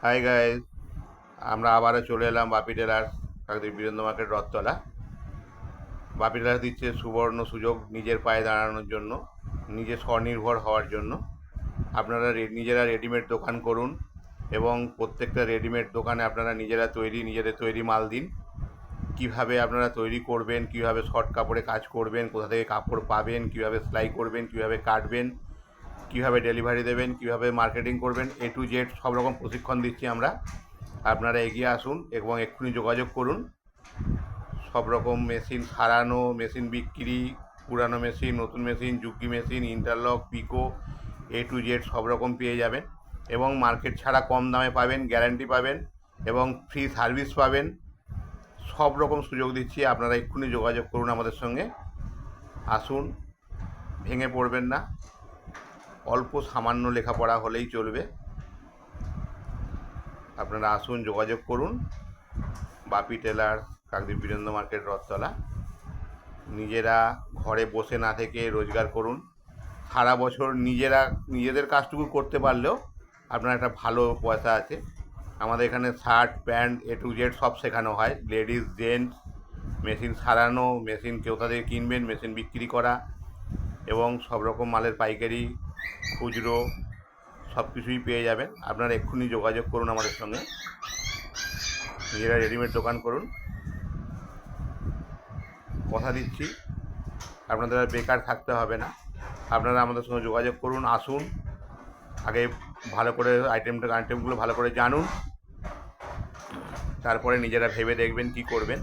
Hi guys, আমরা আবারও চলে এলাম বাপি টেলার্স, কাকদ্বীপ বীরেন্দ্র মার্কেট রথতলা। বাপি টেলার্স দিচ্ছে সুবর্ণ সুযোগ নিজের পায়ে দাঁড়ানোর জন্য, নিজে স্বনির্ভর হওয়ার জন্য। আপনারা নিজেরা রেডিমেড দোকান করুন এবং প্রত্যেকটা রেডিমেড দোকানে আপনারা নিজেদের তৈরি মাল দিন। কিভাবে আপনারা তৈরি করবেন, কিভাবে শর্ট কাপড়ে কাজ করবেন, কোথা থেকে কাপড় পাবেন, কিভাবে সেলাই করবেন, কিভাবে কাটবেন, কিভাবে ডেলিভারি দেবেন, কিভাবে মার্কেটিং করবেন, A to Z সব রকম প্রশিক্ষণ দিচ্ছি আমরা। আপনারা এগিয়ে আসুন এবং এক্ষুনি যোগাযোগ করুন। সব রকম মেশিন সারানো, মেশিন বিক্রি, পুরানো মেশিন, নতুন machine, Juki machine, interlock, pico, A to Z সব রকম পেয়ে যাবেন এবং মার্কেট ছাড়া কম দামে পাবেন, গ্যারান্টি পাবেন এবং ফ্রি সার্ভিস পাবেন। সব রকম সুযোগ দিচ্ছি, আপনারা এক্ষুনি যোগাযোগ করুন আমাদের সঙ্গে। আসুন, ভেঙে পড়বেন না। অল্প সামান্য লেখাপড়া হলেই চলবে। আপনারা আসুন, যোগাযোগ করুন। বাপি টেলার, কাকদ্বীপ বীরেন্দ্র মার্কেট রথতলা। নিজেরা ঘরে বসে না থেকে রোজগার করুন। সারা বছর নিজেদের কাজটুকু করতে পারলেও আপনার একটা ভালো পয়সা আছে। আমাদের এখানে shirt, pant, A to Z সব শেখানো হয়, লেডিস, জেন্টস, মেশিন সারানো, মেশিন কোথা থেকে কিনবেন, মেশিন বিক্রি করা এবং সব রকম মালের পাইকারি, খুচরো সব কিছুই পেয়ে যাবেন। আপনারা এক্ষুনি যোগাযোগ করুন আমাদের সঙ্গে। নিজেরা রেডিমেড দোকান করুন। কথা দিচ্ছি, আপনাদের আর বেকার থাকতে হবে না। আপনারা আমাদের সঙ্গে যোগাযোগ করুন, আসুন। আগে ভালো করে আইটেমগুলো ভালো করে জানুন, তারপরে নিজেরা ভেবে দেখবেন কী করবেন।